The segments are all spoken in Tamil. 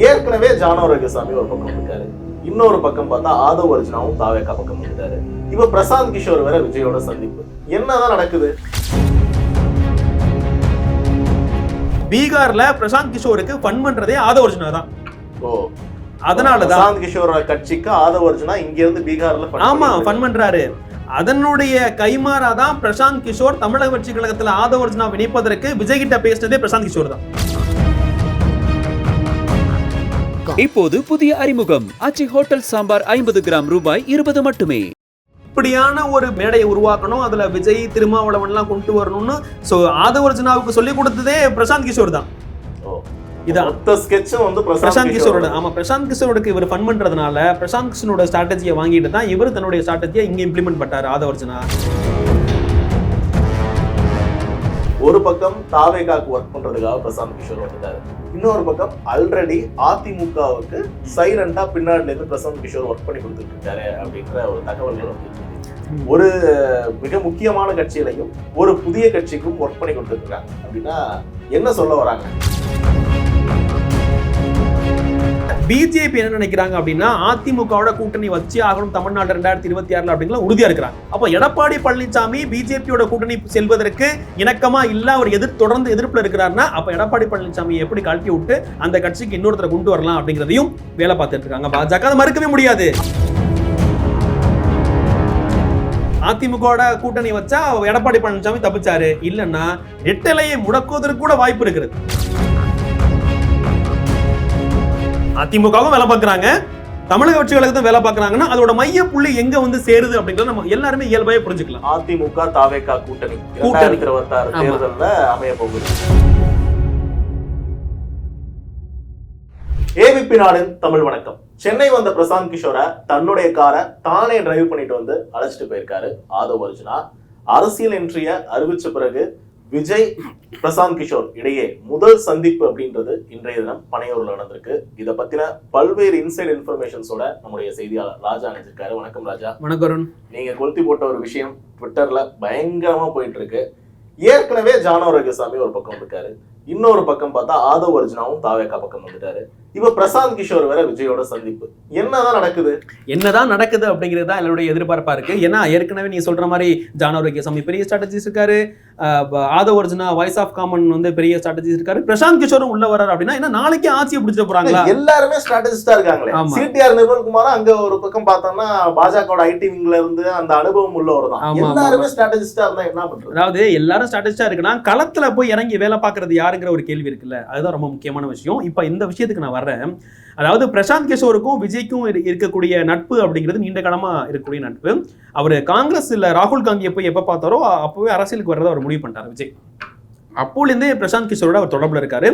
ஏற்கனவே ஜானோ ரங்கசாமி ஒரு பக்கம் இருக்காரு, இன்னொரு பக்கம் பார்த்தா ஆதவ் அர்ஜுனாவும் தாவேகா பக்கம் இருக்காரு. இப்ப பிரசாந்த் கிஷோர் வேற விஜயோட சந்திப்பு. என்னதான் நடக்குது? பீகார்ல பிரசாந்த் கிஷோருக்கு ஃபன் பண்றதே ஆதவ் அர்ஜுனா தான். அதனாலதான் பிரசாந்த் கிஷோரோட கட்சிக்கு ஆதவ் அர்ஜுனா இங்க இருந்து பீகார்ல ஃபன் பண்றாரு. அதனுடைய கைமாறாதான் பிரசாந்த் கிஷோர் தமிழக வெற்றி கழகத்துல ஆதவ் அர்ஜுனா இணைப்பதற்கு விஜய் கிட்ட பேசினதே பிரசாந்த் கிஷோர் தான். இப்போது புதிய அறிமுகம் ஆச்சி ஹோட்டல் சாம்பார் 50 கிராம் ரூபாய் 20 மட்டுமே. இப்படியான ஒரு மேடையை உருவாக்கணும், அதுல விஜய் திருமாவளவன் எல்லாம் கொண்டு வரணும்னு ஆதவ் அர்ஜுனாவுக்கு சொல்லி கொடுத்ததே பிரசாந்த் கிஷோர் தான். பிரசாந்த் கிஷோரோட பிரசாந்த் கிஷோருக்கு இவர் ஃபன் பண்றதுனால பிரசாந்த் கிஷோரோட ஸ்ட்ராட்டஜியை வாங்கிட்டு தான் இவர் தன்னுடைய ஸ்ட்ராட்டஜியை இங்க இம்ப்ளிமெண்ட் பண்ணாரு ஆதவ் அர்ஜுனா. ஒரு பக்கம் தாவேகாக்கு ஒர்க் பண்றதுக்காக பிரசாந்த் கிஷோர் வந்துட்டாரு, இன்னொரு பக்கம் ஆல்ரெடி அதிமுகவுக்கு சைலண்டா பின்னாடில இருந்து பிரசாந்த் கிஷோர் ஒர்க் பண்ணி கொடுத்துட்டு இருக்காரு அப்படின்ற ஒரு தகவல்கள் வந்துட்டு இருக்கு. ஒரு மிக முக்கியமான கட்சியிலையும் ஒரு புதிய கட்சிக்கும் ஒர்க் பண்ணி கொடுத்துட்டு இருக்காங்க அப்படின்னா என்ன சொல்ல வராங்க? பிஜேபி என்ன நினைக்கிறாங்க அப்படின்னா அதிமுகவோட கூட்டணி வச்சு ஆகணும் தமிழ்நாடு 2026 அப்படிங்கிற உறுதியா இருக்கிறாங்க. அப்ப எடப்பாடி பழனிசாமி பிஜேபியோட கூட்டணி செல்வதற்கு இணக்கமா இல்ல, அவர் தொடர்ந்து எதிர்ப்புல இருக்கிறாருன்னா அப்ப எடப்பாடி பழனிசாமி எப்படி கழட்டி விட்டு அந்த கட்சிக்கு இன்னொருத்தரை கொண்டு வரலாம் அப்படிங்கிறதையும் வேலை பார்த்துட்டு இருக்காங்க. பாஜக அதை மறுக்கவே முடியாது. அதிமுகவோட கூட்டணி வச்சா எடப்பாடி பழனிசாமி தப்பிச்சாரு, இல்லைன்னா ரெட்டலையை முடக்குவதற்கு கூட வாய்ப்பு இருக்கிறது. அதிமுகவும் வேலை பார்க்கறாங்க, தமிழக கட்சி கழகத்தும் வேலை பார்க்கறாங்கன்னா அதோட மைய புள்ளி எங்க வந்து சேருது அப்படிங்கறத நம்ம எல்லாருமே இயல்பாவே புரிஞ்சுக்கலாம். அதிமுக தாவேகா கூட்டணி 2026 தேர்தல்ல அமைய போகுது. ஏவிபி நாடின் தமிழ் வணக்கம். சென்னை வந்த பிரசாந்த் கிஷோரை தன்னுடைய காரை தானே டிரைவ் பண்ணிட்டு வந்து அழைச்சிட்டு போயிருக்காரு ஆதவ் அர்ஜுனா. அரசியல் என்ட்ரிய அறிவிச்ச பிறகு விஜய் பிரசாந்த் கிஷோர் இடையே முதல் சந்திப்பு அப்படின்றது இன்றைய தினம் பனையூர்ல நடந்திருக்கு. இதை பத்தின பல்வேறு இன்சைட் இன்ஃபர்மேஷன்ஸோட நம்முடைய செய்தியாளர் ராஜா அணிஞ்சிருக்காரு. வணக்கம் ராஜா. வணக்கம். நீங்க கொளுத்தி போட்ட ஒரு விஷயம் ட்விட்டர்ல பயங்கரமா போயிட்டு இருக்கு. ஏற்கனவே ஜானோ ரங்கசாமி ஒரு பக்கம் இருக்காரு, இன்னொரு பக்கம் பார்த்தா ஆதவ் அர்ஜுனாவும் தாவேகா பக்கம் வந்துட்டாரு. இப்ப பிரசாந்த் கிஷோர் வேற விஜயோட சந்திப்பு. என்னதான் நடக்குது அப்படிங்கிறது தான் என்னுடைய எதிர்பார்ப்பா இருக்கு. ஏன்னா ஏற்கனவே நீ சொல்ற மாதிரி ஜானோ ரங்கசாமி பெரிய ஸ்ட்ராட்டஜிஸ் இருக்காரு, Aadhav Arjuna voice of common வந்து பெரிய ஸ்ட்ராட்டஜிஸ் இருக்காரு, பிரசாந்த் கிஷோரும் உள்ள வர்றாரு அப்படின்னா என்ன நாளைக்கு ஆட்சியை பிடிச்சிட்டு போறாங்களா? எல்லாருமே ஸ்ட்ராட்டஜிஸ்டா இருக்காங்களே. சிடிஆர் நிர்மல்குமார் அங்க ஒரு பக்கம் பார்த்தோம்னா பாஜக ஐடி விங்ல இருந்து அந்த அனுபவம் உள்ளவர் தான். எல்லாருமே ஸ்ட்ராட்டஜிஸ்டா இருந்தா என்ன பண்றது? அதாவது எல்லாரும் ஸ்ட்ராட்டஜிஸ்டா இருக்குன்னா களத்துல போய் இறங்கி வேலை பார்க்கறது யாருங்கிற ஒரு கேள்வி இருக்குல்ல, அதுதான் ரொம்ப முக்கியமான விஷயம். இப்ப இந்த விஷயத்துக்கு நான் வர்றேன். அதாவது பிரசாந்த் கிஷோருக்கும் விஜய்க்கும் இருக்கக்கூடிய நட்பு அப்படிங்கிறது நீண்ட காலமா இருக்கக்கூடிய நட்பு. அவர் காங்கிரஸ் இல்ல ராகுல் காந்தியை போய் எப்ப பார்த்தாரோ அப்பவே அரசியலுக்கு வர்றதை அவர் முடிவு பண்ணிட்டார் விஜய். அப்போலேருந்தே பிரசாந்த் கிஷோரோட அவர் தொடர்புல இருக்காரு.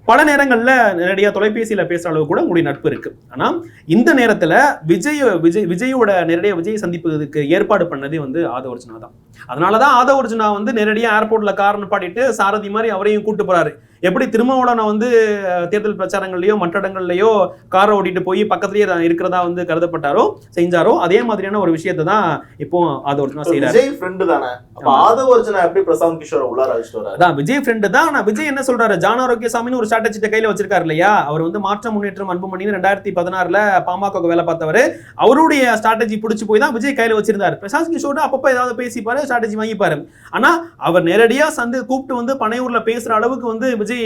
பல நேரங்கள்ல நேரடியா தொலைபேசியில பேசுற அளவு கூட உங்களுடைய நட்பு இருக்கு. ஆனா இந்த நேரத்துல விஜயோட நேரடியாக விஜய் சந்திப்புக்கு ஏற்பாடு பண்ணதே வந்து ஆதவ் அர்ஜுனா தான். அதனாலதான் ஆதவ் அர்ஜுனா வந்து நேரடியா ஏர்போர்ட்ல கார் நிப்பாட்டிட்டு சாரதி மாதிரி அவரையும் கூட்டு போறாரு. எப்படி திருமாவளவனை வந்து தேர்தல் பிரச்சாரங்கள்லயோ மற்ற இடங்கள்லயோ காரை ஓட்டிட்டு போய் பக்கத்துலயே இருக்கிறதா வந்து கருதப்பட்டாரோ செஞ்சாரோ அதே மாதிரியான ஒரு விஷயத்தை தான் இப்போ ஆதவ் அர்ஜுனா செய்யறாரு. விஜய் ஃப்ரெண்ட் தானே, அப்ப ஆதவ் அர்ஜுனா எப்படி பிரசாந்த் கிஷோரை உள்ளார அழைச்சிட்டு வராரு? அதான் விஜய் ஃப்ரெண்ட் தான். நான் விஜய் என்ன சொல்றாரு, ஜானோ ரங்கசாமின்னு ஒரு ஸ்ட்ராட்டஜி கையில வச்சிருக்காரு இல்லையா. அவர் வந்து மாற்றம் முன்னேற்றம் அன்புமணி 2016 பாமக வேலை பார்த்தவர். அவருடைய ஸ்ட்ராட்டஜி பிடிச்சு போய் தான் விஜய் கையில வச்சிருந்தாரு. பிரசாந்த் கிஷோர் அப்பப்ப ஏதாவது பேசிப்பாரு, ஸ்ட்ராட்டஜி வாங்கிப்பாரு. ஆனா அவர் நேரடியா கூப்பிட்டு வந்து பனையூர்ல பேசுற அளவுக்கு வந்து விஜய்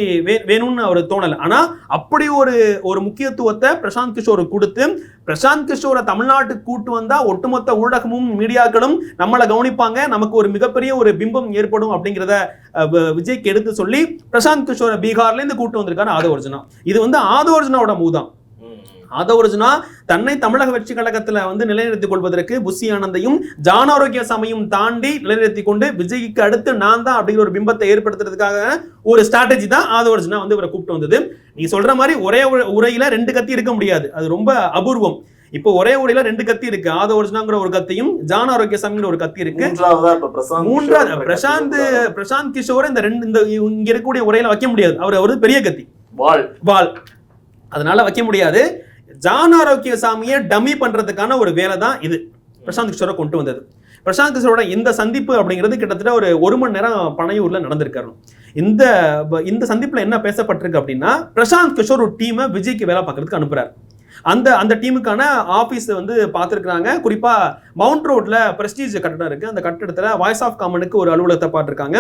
வேணும்னு அவர் தோணல. ஆனா அப்படி ஒரு முக்கியத்துவத்தை பிரசாந்த் கிஷோர் கொடுத்து பிரசாந்த் கிஷோரை தமிழ்நாட்டுக்கு கூட்டு வந்தா ஒட்டுமொத்த ஊடகமும் மீடியாக்களும் நம்மளை கவனிப்பாங்க, நமக்கு ஒரு மிகப்பெரிய ஒரு பிம்பம் ஏற்படும் அப்படிங்கிறத விஜய்க்கு எடுத்து சொல்லி பிரசாந்த் கிஷோரை பீகார்ல இருந்து கூட்டு வந்திருக்காரு ஆதவ் அர்ஜுனா. இது வந்து ஆதவ் அர்ஜுனாவோட மூதான். ஆதவ் அர்ஜுனா தன்னை தமிழக வெற்றி கழகத்துல வந்து நிலைநிறுத்திக் கொள்வதற்கு புஷி ஆனந்தையும் ஜானோ ரங்கசாமியும் தாண்டி நிலைநிறுத்திக் கொண்டு விஜய்க்கு அடுத்து நான் தான் அப்படிங்கிற ஒரு பிம்பத்தை ஏற்படுத்துறதுக்காக ஒரு ஸ்ட்ராட்டஜி தான் ஆதவ் அர்ஜுனா வந்து இவரை கூப்பிட்டு வந்தது. நீ சொல்ற மாதிரி ஒரே உரையில 2 கத்தி இருக்க முடியாது, அது ரொம்ப அபூர்வம். இப்போ ஒரே உரையில 2 கத்தி இருக்கு. ஆதவ் அர்ஜுனாங்கிற ஒரு கத்தியும் ஜானோ ரங்கசாமிங்கிற ஒரு கத்தி இருக்கு. மூன்றாவது பிரசாந்த் கிஷோர் இந்த இங்க இருக்கக்கூடிய உரையில வைக்க முடியாது. அவர் பெரிய கத்தி வால், அதனால வைக்க முடியாது. ஜானோ ரங்கசாமியை டம்மி பண்றதுக்கான ஒரு வேலை தான் இது பிரசாந்த் கிஷோரை கொண்டு வந்தது. பிரசாந்த் கிஷோரோட இந்த சந்திப்பு அப்படிங்கிறது கிட்டத்தட்ட ஒரு 1 மணி நேரம் பனையூர்ல நடந்திருக்காரு. இந்த சந்திப்புல என்ன பேசப்பட்டிருக்கு அப்படின்னா, பிரசாந்த் கிஷோர் ஒரு டீமை விஜய்க்கு வேலை பார்க்கறதுக்கு அனுப்புறாரு. அந்த டீமுக்கான ஆபீஸ் வந்து பார்த்துருக்காங்க. குறிப்பா மவுண்ட் ரோட்ல பிரஸ்டீஜ் கட்டடம் இருக்கு. அந்த கட்டடத்துல வாய்ஸ் ஆஃப் காமனுக்கு ஒரு அலுவலகத்தை பார்த்துருக்காங்க.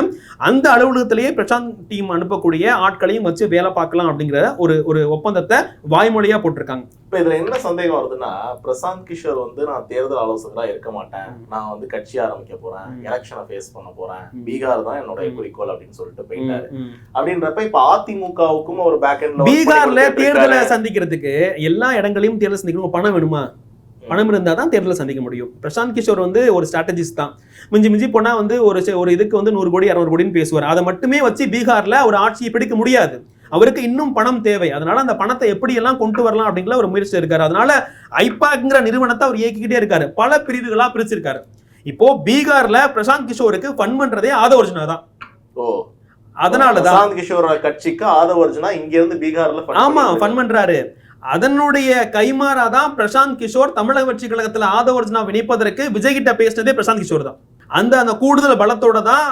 அந்த அலுவலகத்திலேயே பிரசாந்த் டீம் அனுப்பக்கூடிய ஆட்களையும் வச்சு வேலை பார்க்கலாம் அப்படிங்கிற ஒரு ஒப்பந்தத்தை வாய்மொழியா போட்டிருக்காங்க. இப்ப இதுல என்ன சந்தேகம் வருதுன்னா, பிரசாந்த் கிஷோர் வந்து நான் தேர்தல் ஆலோசகரா இருக்க மாட்டேன், நான் வந்து கட்சி ஆரம்பிக்க போறேன், எலெக்ஷனை ஃபேஸ் பண்ண போறேன், பீகார் தான் என்னோட குறிக்கோள் அப்படின்னு சொல்லிட்டு போயிட்டாரு. அப்படின்றப்ப இப்ப அதிமுகவுக்கும் ஒரு பேக் எண்ட்ல பீகார்ல தேர்தலை சந்திக்கிறதுக்கு எல்லா இடங்களையும் தேர்தல் சந்திக்கணும். பணம் வேணுமா? பணம் இருந்தால் தான் தேர்தலை சந்திக்க முடியும். பிரசாந்த் கிஷோர் வந்து ஒரு ஸ்ட்ராட்டஜிஸ்ட் தான். மிஞ்சி போனா வந்து ஒரு இதுக்கு வந்து 100 கோடி 200 கோடின்னு பேசுவார். அதை மட்டுமே வச்சு பீகார்ல ஒரு ஆட்சியை பிடிக்க முடியாது. அவருக்கு இன்னும் பணம் தேவை. அதனால அந்த பணத்தை எப்படி எல்லாம் கொண்டு வரலாம் அப்படிங்கிற ஒரு முயற்சி இருக்காரு. அதனால ஐபாக்ங்கிற நிறுவனத்தை அவர் இயக்கிக்கிட்டே இருக்காரு. பல பிரிவுகளா பிரிச்சிருக்காரு. இப்போ பீகார்ல பிரசாந்த் கிஷோருக்கு ஃபண்ட் பண்றதே ஆதவ் அர்ஜுனா தான். அதனாலதான் பிரசாந்த் கிஷோர் கட்சிக்கு ஆதவ் அர்ஜுனா இங்க இருந்து பீகார்ல ஃபண்ட் பண்றாரு. அதனுடைய கைமாறாதான் பிரசாந்த் கிஷோர் தமிழக வெற்றி கழகத்துல ஆதவ் அர்ஜுனா இணைப்பதற்கு விஜய் கிட்ட பேசினதே பிரசாந்த் கிஷோர் தான். அந்த கூடுதல் பலத்தோட தான்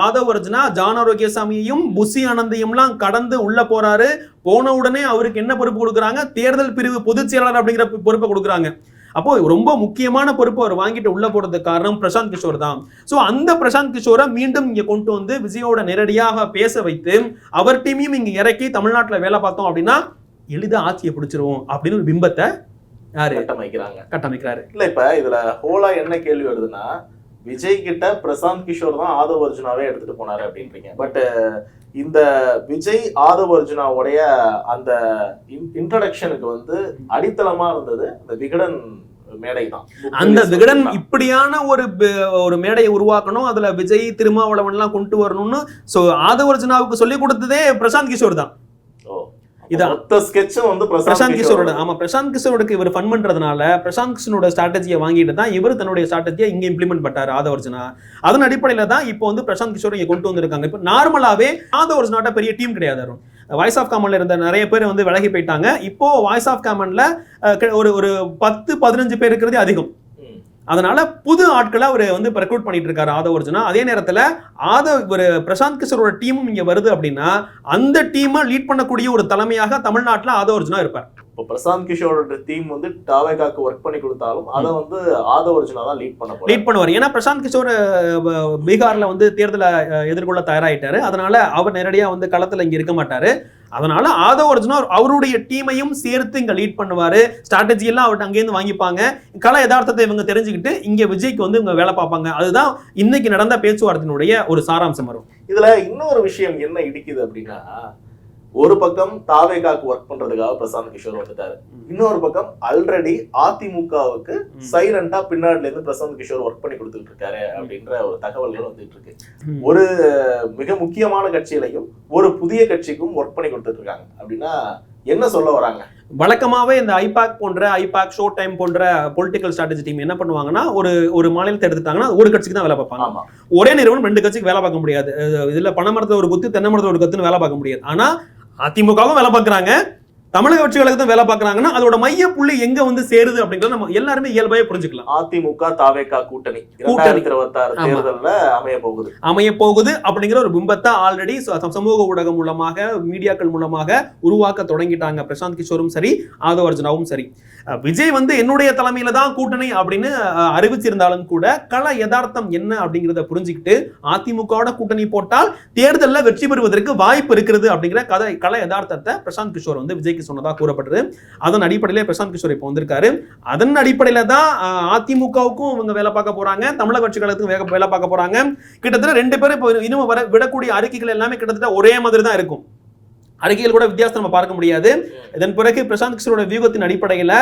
ஆதவ் அர்ஜுனா ஜான் ஆரோக்கியசாமியையும் புஷி ஆனந்தையும்லாம் கடந்து உள்ள போறாரு. போன உடனே அவருக்கு என்ன பொறுப்பு கொடுக்குறாங்க? தேர்தல் பிரிவு பொதுச் செயலாளர் அப்படிங்கிற பொறுப்பை கொடுக்குறாங்க. அப்போ ரொம்ப முக்கியமான பொறுப்பு அவர் வாங்கிட்டு உள்ள போறதுக்கு காரணம் பிரசாந்த் கிஷோர் தான். சோ அந்த பிரசாந்த் கிஷோரை மீண்டும் இங்க கொண்டு வந்து விஜயோட நேரடியாக பேச வைத்து அவர் டீமையும் இங்க இறக்கி தமிழ்நாட்டுல வேலை பார்த்தோம் அப்படின்னா எளிதா ஆட்சியை பிடிச்சிருவோம் அப்படின்னு ஒரு பிம்பத்தை கட்டமைக்கிறாரு. இல்ல இப்ப இதுல ஹோலா என்ன கேள்வி வருதுன்னா, விஜய் கிட்ட பிரசாந்த் கிஷோர் தான் ஆதவ் அர்ஜுனாவே எடுத்துட்டு போனாரு அப்படின்றீங்க. பட் இந்த விஜய் ஆதவ் அர்ஜுனாவுடைய அந்த இன்ட்ரோடக்ஷனுக்கு வந்து அடித்தளமா இருந்தது அந்த விகடன் மேடை தான். அந்த விகடன் இப்படியான ஒரு மேடையை உருவாக்கணும், அதுல விஜய் திருமாவளவன் எல்லாம் கொண்டு வரணும்னு ஆதவ் அர்ஜுனாவுக்கு சொல்லி கொடுத்ததே பிரசாந்த் கிஷோர் தான். பிரசாந்த் கிஷோரோட பிரசாந்த் கிஷோருக்கு இவர் ஃபண்ட் பண்றதுனால பிரசாந்த் கிஷோரோட ஸ்ட்ராட்டஜியை வாங்கிட்டு தான் இவர் தன்னுடைய ஸ்ட்ராட்டஜியை இங்க இம்ப்ளிமெண்ட் பண்ணாரு ஆதவ் அர்ஜுனா. அதன் அடிப்படையில தான் இப்போ வந்து பிரசாந்த் கிஷோர் இங்க கொண்டு வந்திருக்காங்க. இப்போ நார்மலாவே ஆதவ் அர்ஜுனாட்ட பெரிய டீம் கிடையாது. வாய்ஸ் ஆஃப் காமன்ல இருந்த நிறைய பேர் வந்து விலகி போயிட்டாங்க. இப்போ வாய்ஸ் ஆஃப் காமன்ல ஒரு 10-15 பேர் இருக்கிறது அதிகம். அதனால புது ஆட்களை அவர் வந்து ரெக்ரூட் பண்ணிட்டு இருக்காரு ஆதவ் அர்ஜுனா. அதே நேரத்துல பிரசாந்த் கிஷோரோட டீமும் இங்க வருது அப்படின்னா அந்த டீமை லீட் பண்ணக்கூடிய ஒரு தலைமையாக தமிழ்நாட்டுல ஆதவ் அர்ஜுனா இருப்பார். இப்போ பிரசாந்த் கிஷோரோட டீம் வந்து டாவேகாக்கு ஒர்க் பண்ணி கொடுத்தாலும் அதை வந்து ஆதவ் அர்ஜுனா தான் லீட் பண்ணுவார். ஏன்னா பிரசாந்த் கிஷோர் பீகார்ல வந்து தேர்தலை எதிர்கொள்ள தயாராயிட்டாரு. அதனால அவர் நேரடியா வந்து களத்துல இங்க இருக்க மாட்டாரு. அதனால ஆதவ் அர்ஜுனா அவருடைய டீமையும் சேர்த்து இங்க லீட் பண்ணுவாரு. ஸ்ட்ராட்டஜி எல்லாம் அவர்கிட்ட அங்கேருந்து வாங்கிப்பாங்க. கல யதார்த்தத்தை இவங்க தெரிஞ்சுக்கிட்டு இங்க விஜய்க்கு வந்து இவங்க வேலை பார்ப்பாங்க. அதுதான் இன்னைக்கு நடந்த பேச்சுவார்த்தையினுடைய ஒரு சாராம்சம் வரும். இதுல இன்னொரு விஷயம் என்ன இடிக்குது அப்படின்னா, ஒரு பக்கம் தாவேகாக்கு ஒர்க் பண்றதுக்காக பிரசாந்த் கிஷோர் வந்துட்டாரு. இன்னொரு பக்கம் ஆல்ரெடி அதிமுகவுக்கு சைலண்டா பின்னாடில இருந்து பிரசாந்த் கிஷோர் ஒர்க் பண்ணி கொடுத்துட்டு இருக்காரு அப்படின்ற ஒரு தகவல்கள் வந்துட்டு இருக்கு. ஒரு மிக முக்கியமான கட்சியிலையும் ஒரு புதிய கட்சிக்கும் ஒர்க் பண்ணி கொடுத்துட்டு இருக்காங்க அப்படின்னா என்ன சொல்ல வராங்க? வழக்கமாவே இந்த ஐபாக் ஷோ டைம் போன்ற பொலிட்டிக்கல் ஸ்ட்ராட்டஜி டீம் என்ன பண்ணுவாங்கன்னா, ஒரு மாநிலத்தை எடுத்துட்டாங்கன்னா ஒரு கட்சிக்கு தான் வேலை பார்ப்பாங்க. ஒரே நிறுவனம் 2 கட்சிக்கு வேலை பார்க்க முடியாது. இதுல பனை மரத்துல ஒரு குத்து தென்னை மரத்துல ஒரு கத்துன்னு வேலை பார்க்க முடியாது. ஆனா அதிமுகவும் வேலை பார்க்கறாங்க, தமிழக வெற்றி கழகத்தும் வேலை பார்க்கறாங்கன்னா அதோட மைய புள்ளி எங்க வந்து சேருது அப்படிங்கறத நம்ம எல்லாருமே இயல்பாவே புரிஞ்சுக்கலாம். அதிமுக தாவேகா கூட்டணி 2026 தேர்தல்ல அமைய போகுது அப்படிங்கிற ஒரு பிம்பத்தை ஆல்ரெடி சமூக ஊடகம் மூலமாக மீடியாக்கள் மூலமாக உருவாக்க தொடங்கிட்டாங்க. பிரசாந்த் கிஷோரும் சரி ஆதவ் அர்ஜுனாவும் சரி. விஜய் வந்து என்னுடைய தலைமையில தான் கூட்டணி அப்படின்னு அறிவிச்சிருந்தாலும் கூட கள யதார்த்தம் என்ன அப்படிங்கிறத புரிஞ்சுக்கிட்டு அதிமுகவோட கூட்டணி போட்டால் தேர்தலில் வெற்றி பெறுவதற்கு வாய்ப்பு இருக்கிறது அப்படிங்கிற கள யதார்த்தத்தை பிரசாந்த் கிஷோர் வந்து விஜய்க்கு சொன்னதா கூறப்படுது. அதன் அடிப்படையில பிரசாந்த் கிஷோர் இப்போ வந்திருக்காரு. அதன் அடிப்படையில தான் அதிமுகவுக்கும் இவங்க வேலை பார்க்க போறாங்க, தமிழக கட்சி கழகத்துக்கும் வேலை பார்க்க போறாங்க. கிட்டத்தட்ட 2 பேரும் இப்போ இன்னும் விடக்கூடிய அறிக்கைகள் எல்லாமே கிட்டத்தட்ட ஒரே மாதிரி தான் இருக்கும். அறிக்கைகள் கூட வித்தியாசம் நம்ம பார்க்க முடியாது. இதன் பிறகு பிரசாந்த் கிஷோரோட வியூகத்தின் அடிப்படையில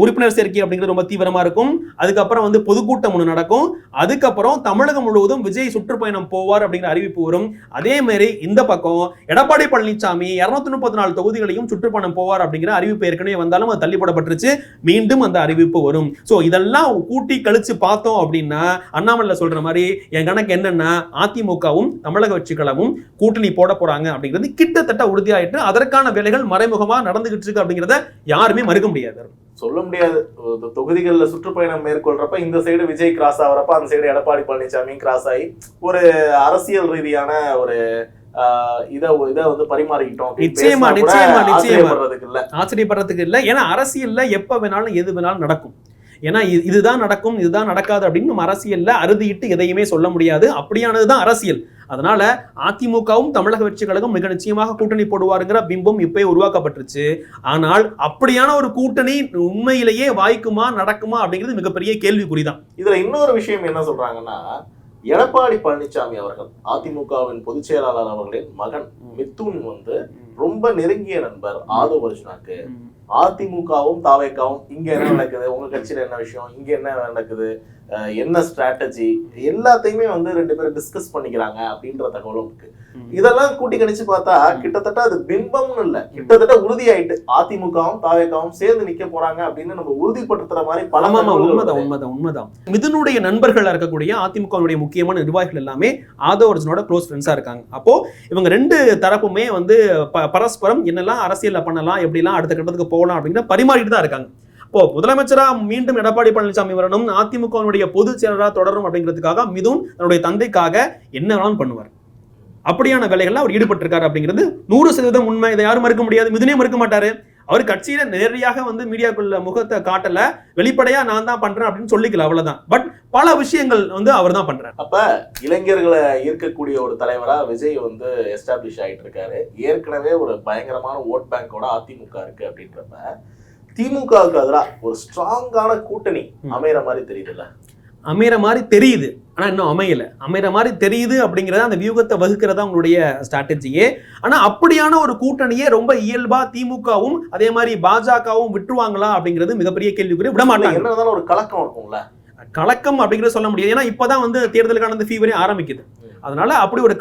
உறுப்பினர் சேர்க்கை அப்படிங்கிறது ரொம்ப தீவிரமா இருக்கும். அதுக்கப்புறம் வந்து பொதுக்கூட்டம் ஒன்று நடக்கும். அதுக்கப்புறம் தமிழகம் முழுவதும் விஜய் சுற்றுப்பயணம் போவார் அப்படிங்கிற அறிவிப்பு வரும். அதே மாதிரி இந்த பக்கம் எடப்பாடி பழனிசாமி 234 தொகுதிகளையும் சுற்றுப்பயணம் போவார் அப்படிங்கிற அறிவிப்பு ஏற்கனவே வந்தாலும் அது தள்ளிப்படப்பட்டுருச்சு. மீண்டும் அந்த அறிவிப்பு வரும். ஸோ இதெல்லாம் கூட்டி கழிச்சு பார்த்தோம் அப்படின்னா அண்ணாமலை சொல்ற மாதிரி என் கணக்கு என்னன்னா அதிமுகவும் தமிழக வெற்றி கழகமும் கூட்டணி போட போறாங்க அப்படிங்கிறது கிட்டத்தட்ட உறுதியாயிட்டு அதற்கான வேலைகள் மறைமுகமா நடந்துகிட்டு இருக்கு அப்படிங்கிறத யாருமே மறுக்க முடியாது. சொல்ல முடியாது. தொகுதிகளில் சுற்றுப்பயணம் மேற்கொள்றப்ப இந்த சைடு விஜய் கிராஸ் ஆகிறப்ப அந்த சைடு எடப்பாடி பழனிசாமி கிராஸ் ஆகி ஒரு அரசியல் ரீதியான ஒரு இதை வந்து பரிமாறிக்கிட்டோம். நிச்சயமா ஆச்சரியப்படுறதுக்கு இல்ல. ஏன்னா அரசியல்ல எப்ப வேணாலும் எது வேணாலும் நடக்கும். ஏன்னா இதுதான் நடக்கும், இதுதான் நடக்காது அப்படின்னு நம்ம அரசியல்ல அறுதிட்டு எதையுமே சொல்ல முடியாது. அப்படியானதுதான் அரசியல். அதனால அதிமுகவும் தமிழக வெற்றி கழகம் மிக நிச்சயமாக கூட்டணி போடுவாருங்கிற பிம்பம் இப்பயே உருவாக்கப்பட்டுருச்சு. ஆனால் அப்படியான ஒரு கூட்டணி உண்மையிலேயே வாய்க்குமா, நடக்குமா அப்படிங்கிறது மிகப்பெரிய கேள்விக்குறிதான். இதுல இன்னொரு விஷயம் என்ன சொல்றாங்கன்னா, எடப்பாடி பழனிசாமி அவர்கள் அதிமுகவின் பொதுச் செயலாளர் அவர்களின் மகன் மிதுன் வந்து ரொம்ப நெருங்கிய நண்பர் ஆதவ் அர்ஜுனாக்கு. அதிமுகவும் தாவேக்காவும் இங்க என்ன நடக்குது, உங்க கட்சியில என்ன விஷயம், இங்க என்ன நடக்குது, என்ன ஸ்ட்ராட்டஜி, எல்லாத்தையுமே வந்து 2 பேரும் டிஸ்கஸ் பண்ணிக்கிறாங்க அப்படின்ற தகவலும் இருக்கு. இதெல்லாம் கூட்டி கணிச்சு பார்த்தா கிட்டத்தட்ட அது பிம்பம்னு இல்ல, கிட்டத்தட்ட உறுதியாயிட்டு அதிமுகவும் தாவேக்காவும் சேர்ந்து நிக்க போறாங்க அப்படின்னு நம்ம உறுதிப்படுத்துற மாதிரி பல. உண்மைதான். மிதுனுடைய நண்பர்களா இருக்கக்கூடிய அதிமுகவுடைய முக்கியமான நிர்வாகிகள் எல்லாமே ஆதவ் அர்ஜுனோட க்ளோஸ் ஃப்ரெண்ட்ஸா இருக்காங்க. அப்போ இவங்க 2 தரப்புமே வந்து பரஸ்பரம் என்னெல்லாம் அரசியல்ல பண்ணலாம், எப்படிலாம் அடுத்த கட்டத்துக்கு போகலாம் அப்படிங்கிற பரிமாறிட்டு தான் இருக்காங்க. இப்போ முதலமைச்சரா மீண்டும் எடப்பாடி பழனிசாமி வரணும், அதிமுகவுடைய பொதுச் செயலராக தொடரும் அப்படிங்கிறதுக்காக மிதுன் தன்னுடைய தந்தைக்காக என்ன வேணாலும் பண்ணுவார். அப்படியான வேலைகள்ல அவர் ஈடுபட்டிருக்காரு அப்படிங்கிறது 100% உண்மை. இதை யாரும் மறுக்க முடியாது. மிதுனே மறுக்க மாட்டாரு. அவர் கட்சியில நேரடியாக வந்து மீடியாக்குள்ள முகத்தை காட்டல, வெளிப்படையா நான் தான் பண்றேன் அப்படின்னு சொல்லிக்கல, அவ்வளவுதான். பட் பல விஷயங்கள் வந்து அவர் தான் பண்றாரு. அப்ப இளைஞர்களை ஈர்க்கக்கூடிய ஒரு தலைவரா விஜய் வந்து எஸ்டாப்ளிஷ் ஆயிட்டு இருக்காரு. ஏற்கனவே ஒரு பயங்கரமான ஓட் பேங்கோட அதிமுக இருக்கு அப்படின்றப்ப திமுகவுக்கு எதிராக ஒரு ஸ்ட்ராங்கான கூட்டணி அமைகிற மாதிரி தெரியுதுல்ல? அமைகிற மாதிரி தெரியுது, ஆனா இன்னும் அமைகிற மாதிரி தெரியுது அப்படிங்கறத அந்த வியூகத்தை வகுக்கிறதா உங்களுடைய ஸ்ட்ராட்டஜியே. ஆனா அப்படியான ஒரு கூட்டணியே ரொம்ப இயல்பா திமுகவும் அதே மாதிரி பாஜகவும் விட்டுருவாங்களா அப்படிங்கிறது மிகப்பெரிய கேள்விக்குரிய. விட மாட்டாங்க. என்னதான் ஒரு கலக்கம் இருக்கும்ல, கலக்கம் அப்படிங்கிறத சொல்ல முடியாது. ஏன்னா இப்பதான் வந்து தேர்தலுக்கான அந்த ஃபீவரே ஆரம்பிக்குது. அதனால அப்படி ஒரு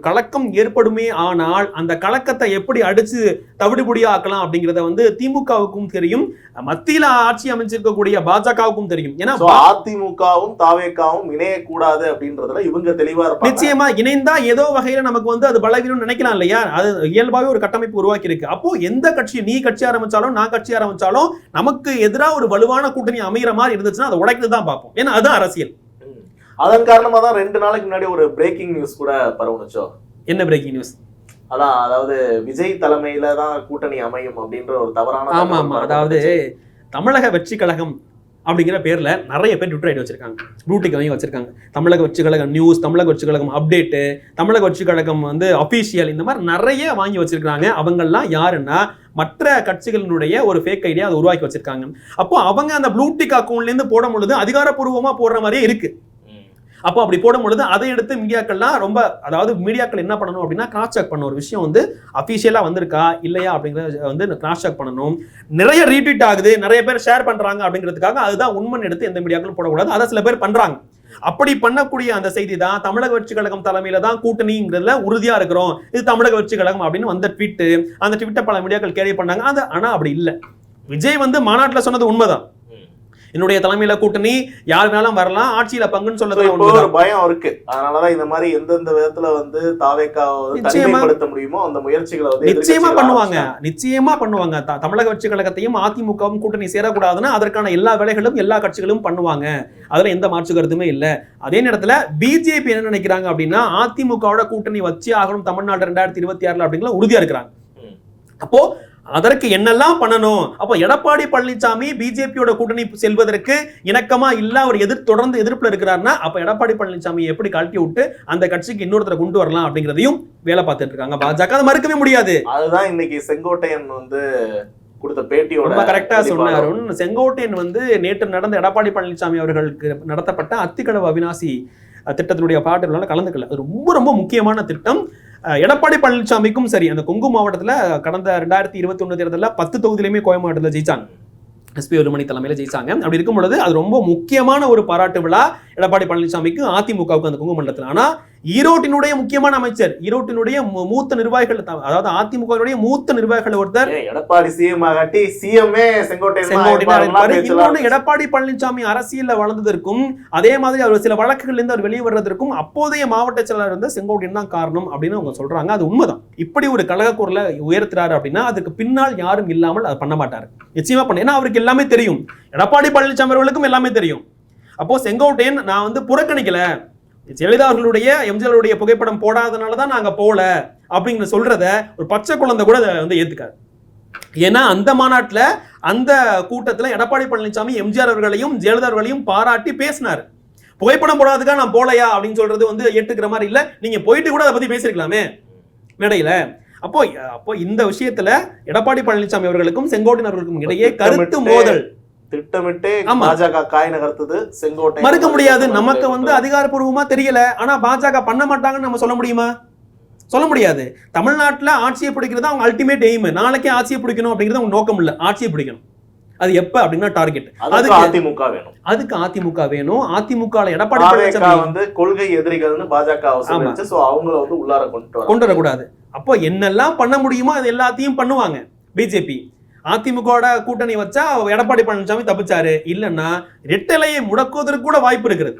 கலக்கம் ஏற்படுமே. ஆனால் அந்த கலக்கத்தை எப்படி அடிச்சு தவிடுபடியா ஆக்கலாம் அப்படிங்கறத வந்து திமுகவுக்கும் தெரியும், மத்தியில ஆட்சி அமைச்சிருக்கக்கூடிய பாஜகவுக்கும் தெரியும். ஏன்னா அதிமுகவும் தாவேக்காவும் இணையக்கூடாது அப்படின்றதுல இவங்க தெளிவா இருப்பாங்க. நிச்சயமா இணைந்தா ஏதோ வகையில நமக்கு வந்து அது பலவீனம் நினைக்கலாம் இல்லையா? அது இயல்பாவே ஒரு கட்டமைப்பு உருவாக்கி இருக்கு. அப்போ எந்த கட்சி, நீ கட்சி ஆரம்பிச்சாலும் நான் கட்சி ஆரம்பிச்சாலும் நமக்கு எதிராக ஒரு வலுவான கூட்டணி அமைகிற மாதிரி இருந்துச்சுன்னா அதை உடைக்கிறது தான் பார்ப்போம். ஏன்னா அதுதான் அரசியல். அதன் காரணமா தான் 2 நாளைக்கு முன்னாடி ஒரு பிரேக்கிங் நியூஸ் கூட பரவுனுச்சோ. என்ன பிரேக்கிங் நியூஸ்? அதாவது விஜய் தலைமையில தான் கூட்டணி அமையும் அப்படின்ற ஒரு தவறான. ஆமா, அதாவது தமிழக வெற்றி கழகம் அப்படிங்கிற பேர்ல நிறைய பேர் ட்விட்டர் ஐடி வச்சிருக்காங்க, ப்ளூடிக் வாங்கி வச்சிருக்காங்க. தமிழக வெற்றி கழகம் நியூஸ், தமிழக வெற்றி கழகம் அப்டேட்டு, தமிழக வெற்றி கழகம் வந்து அபிஷியல், இந்த மாதிரி நிறைய வாங்கி வச்சிருக்காங்க. அவங்கெல்லாம் யாருன்னா மற்ற கட்சிகளினுடைய ஒரு ஃபேக் ஐடியா அதை உருவாக்கி வச்சிருக்காங்க. அப்போ அவங்க அந்த ப்ளூடிக் அக்கௌண்ட்ல இருந்து போடும் பொழுது அதிகாரப்பூர்வமா போடுற மாதிரியே இருக்கு. அப்போ அப்படி போடும் பொழுது அதை எடுத்து மீடியாக்கள்லாம் ரொம்ப, அதாவது மீடியாக்கள் என்ன பண்ணணும் அப்படின்னா கிராஸ் செக் பண்ண ஒரு விஷயம் வந்து அபிஷியலா வந்திருக்கா இல்லையா அப்படிங்கறத வந்து கிராஸ் செக் பண்ணணும். நிறைய ரீட்வீட் ஆகுது, நிறைய பேர் ஷேர் பண்றாங்க அப்படிங்கிறதுக்காக அதுதான் உண்மைன்னு எடுத்து எந்த மீடியாக்களும் போடக்கூடாது. அதை சில பேர் பண்றாங்க. அப்படி பண்ணக்கூடிய அந்த செய்தி தான் தமிழக வெற்றி கழகம் தலைமையில தான் கூட்டணிங்கிறதுல உறுதியா இருக்கிறோம், இது தமிழக வெற்றி கழகம் அப்படின்னு வந்த ட்வீட். அந்த ட்வீட்டை பல மீடியாக்கள் கேரி பண்ணாங்க. அது ஆனா அப்படி இல்லை. விஜய் வந்து மாநாட்டுல சொன்னது உண்மைதான், என்னுடைய தலைமையில கூட்டணி யார் வேணாலும் வரலாம், ஆட்சியில பங்குன்னு சொல்றது ஒரு பயம் இருக்கு. அதனாலதான் இந்த மாதிரி எந்தெந்த விதத்துல வந்து தாவேக்காவை தனிமைப்படுத்த முடியுமோ அந்த முயற்சிகளை வந்து நிச்சயமா பண்ணுவாங்க. தமிழக வெற்றி கழகத்தையும் அதிமுகவும் கூட்டணி சேரக்கூடாதுன்னா அதற்கான எல்லா வேலைகளும் எல்லா கட்சிகளும் பண்ணுவாங்க. அதுல எந்த மாற்று கருத்துமே இல்ல. அதே நேரத்துல பிஜேபி என்ன நினைக்கிறாங்க அப்படின்னா அதிமுகவோட கூட்டணி வச்சு ஆகணும் தமிழ்நாடு 2026 அப்படிங்கிற உறுதியா இருக்கிறாங்க. அப்போ அதற்கு என்னெல்லாம் பண்ணணும்? அப்போ எடப்பாடி பழனிசாமி பிஜேபியோட கூட்டணி செல்வதற்கு இணக்கமா இல்ல, அவர் தொடர்ந்து எதிர்ப்புல இருக்கிறாருன்னா அப்ப எடப்பாடி பழனிசாமி எப்படி கழட்டி விட்டு அந்த கட்சிக்கு இன்னொருத்தரை கொண்டு வரலாம் அப்படிங்கிறதையும் வேலை பார்த்துட்டு இருக்காங்க பாஜக. அதை மறுக்கவே முடியாது. அதுதான் இன்னைக்கு செங்கோட்டையன் வந்து கொடுத்த பேட்டியோட ரொம்ப கரெக்டா சொன்னாரு. செங்கோட்டையன் வந்து நேற்று நடந்த எடப்பாடி பழனிசாமி அவர்களுக்கு நடத்தப்பட்ட அத்திக்கடவு அவிநாசி திட்டத்தினுடைய பாட்டுகளால கலந்துக்கல. அது ரொம்ப ரொம்ப முக்கியமான திட்டம். எடப்பாடி பழனிசாமிக்கும் சரி, அந்த கொங்கு மாவட்டத்தில் கடந்த 2021 தேர்தலில் 10 தொகுதியிலுமே கோவை மாவட்டத்தில் ஜெயிச்சாங்க. எஸ்பி வேலுமணி தலைமையில் ஜெயிச்சாங்க. அப்படி இருக்கும் பொழுது அது ரொம்ப முக்கியமான ஒரு பாராட்டு விழா எடப்பாடி பழனிசாமிக்கு அதிமுகவுக்கு அந்த கொங்கு மண்டலத்தில். ஆனால் ஈரோட்டினுடைய முக்கியமான அமைச்சர், ஈரோட்டினுடைய மூத்த நிர்வாகிகள், அதாவது அதிமுகவுடைய மூத்த நிர்வாகிகள் ஒருத்தர் எடப்பாடி சிஎம் ஆகாட்டி சிஎம்ஏ செங்கோட்டையன். இன்னொன்னு, எடப்பாடி பழனிசாமி அரசியல்ல வளர்ந்ததற்கும் அதே மாதிரி அவர் சில வழக்குகள்ல இருந்து அவர் வெளியே வர்றதற்கும் அப்போதைய மாவட்ட செயலாளர் இருந்த செங்கோட்டையன் தான் காரணம் அப்படின்னு அவங்க சொல்றாங்க. அது உண்மைதான். இப்படி ஒரு கழக குரலை உயர்த்துறாரு அப்படின்னா அதுக்கு பின்னால் யாரும் இல்லாமல் அதை பண்ண மாட்டாரு, நிச்சயமா பண்ண. ஏன்னா அவருக்கு எல்லாமே தெரியும், எடப்பாடி பழனிசாமி அவர்களுக்கும் எல்லாமே தெரியும். அப்போ செங்கோட்டையன் நான் வந்து புறக்கணிக்கல, ஜெயலலிதா அவர்களுடைய எம்ஜிஆருடைய புகைப்படம் போடாதனாலதான் நாங்க போல அப்படிங்கிற சொல்றத ஒரு பச்சை குழந்தை கூட வந்து ஏத்துக்காரு. ஏன்னா அந்த மாநாட்டுல அந்த கூட்டத்துல எடப்பாடி பழனிசாமி எம்ஜிஆர் அவர்களையும் ஜெயலலிதா அவர்களையும் பாராட்டி பேசினார். புகைப்படம் போடாததுக்காக நான் போலையா அப்படின்னு சொல்றது வந்து ஏற்றுக்கிற மாதிரி இல்ல. நீங்க போயிட்டு கூட அதை பத்தி பேசிருக்கலாமே மேடையில. அப்போ இந்த விஷயத்துல எடப்பாடி பழனிசாமி அவர்களுக்கும் செங்கோட்டையன் அவர்களுக்கும் இடையே கருத்து மோதல் திட்டமிட்டு பாஜக காய் நகர்த்தது செங்கோட்டை மறுக்க முடியாது. நமக்கு வந்து அதிகாரப்பூர்வமா தெரியல, ஆனா பாஜக பண்ண மாட்டாங்கன்னு நம்ம சொல்ல முடியுமா? சொல்ல முடியாது. தமிழ்நாட்டுல ஆட்சியை பிடிக்கிறது அவங்க அல்டிமேட் எய்ம். நாளைக்கே ஆட்சியை பிடிக்கணும் அப்படிங்கிறது அவங்க நோக்கம் இல்ல, ஆட்சியை பிடிக்கணும். அது எப்ப அப்படின்னா டார்கெட். அதுக்கு அதிமுக வேணும், அதுக்கு அதிமுக வேணும். அதிமுக எடப்பாடி பழனிசாமி வந்து கொள்கை எதிரிகள்னு பாஜக அவங்கள வந்து உள்ளார கொண்டு வரக்கூடாது. அப்போ என்னெல்லாம் பண்ண முடியுமோ அது எல்லாத்தையும் பண்ணுவாங்க பிஜேபி. அதிமுக கூட்டணி வச்சா எடப்பாடி பழனிசாமி தப்பிச்சாரு, இல்லைன்னா ரெட்டலையை முடக்குவதற்கு கூட வாய்ப்பு இருக்கிறது,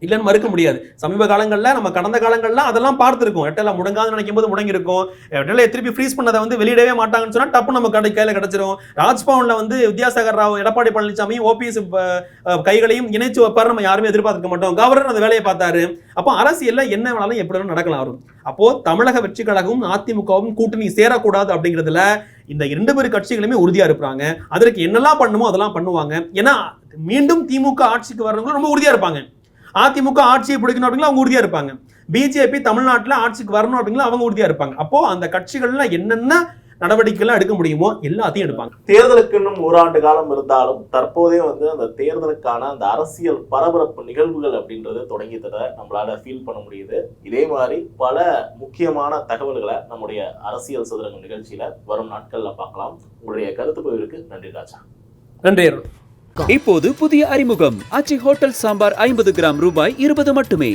இல்லைன்னு மறுக்க முடியாது. சமீப காலங்களில் நம்ம கடந்த காலங்கள்லாம் அதெல்லாம் பார்த்துருக்கோம். ரெட்டலை முடங்காதுன்னு நினைக்கும் போது முடங்கிருக்கும். ரெட்டலையை திருப்பி ஃப்ரீஸ் பண்ணதை வந்து வெளியிடவே மாட்டாங்கன்னு சொன்னா டப்பு நம்ம கையில கிடைச்சிரும். ராஜ்பவன்ல வந்து வித்யாசாகர் ராவ் எடப்பாடி பழனிசாமி ஓபிஎஸ் கைகளையும் இணைச்சு வைப்பாரு நம்ம யாருமே எதிர்பார்த்துக்க மாட்டோம். கவர்னர் அந்த வேலையை பார்த்தாரு. அப்போ அரசியல்ல என்ன வேணாலும் எப்படி வேணாலும் நடக்கலாம் வரும். அப்போ தமிழக வெற்றி கழகமும் அதிமுகவும் கூட்டணி சேரக்கூடாது அப்படிங்கிறதுல இந்த 2 பேர் கட்சிகளுமே உறுதியா இருப்பாங்க. அதற்கு என்னெல்லாம் பண்ணுமோ அதெல்லாம் பண்ணுவாங்க. ஏன்னா மீண்டும் திமுக ஆட்சிக்கு வரவங்களும் ரொம்ப உறுதியா இருப்பாங்க. அதிமுக ஆட்சியை பிடிக்கணும் அப்படிங்களா அவங்க உறுதியா இருப்பாங்க. பிஜேபி தமிழ்நாட்டில் ஆட்சிக்கு வரணும் அப்படிங்களா அவங்க உறுதியா இருப்பாங்க. அப்போ அந்த கட்சிகள்ல என்னென்ன நடவடிக்கைகள் எடுக்க முடியுமோ எல்லாத்தையும் எடுப்பாங்க. தேர்தலுக்கு இன்னும் 1 ஆண்டு காலம் இருந்தாலும் தற்போதே வந்து அந்த தேர்தலுக்கான அந்த அரசியல் பரபரப்பு நிகழ்வுகள் அப்படின்றது தொடங்கியதை நம்மளால ஃபீல் பண்ண முடியுது. இதே மாதிரி பல முக்கியமான தகவல்களை நம்முடைய அரசியல் சதுரங்க நிகழ்ச்சியில வரும் நாட்கள்ல பார்க்கலாம். உங்களுடைய கருத்து பகிர்வுக்கு நன்றி ராஜா. நன்றி. இப்போது புதிய அறிமுகம் ஆச்சி ஹோட்டல் சாம்பார் 50 கிராம் ரூபாய் 20 மட்டுமே.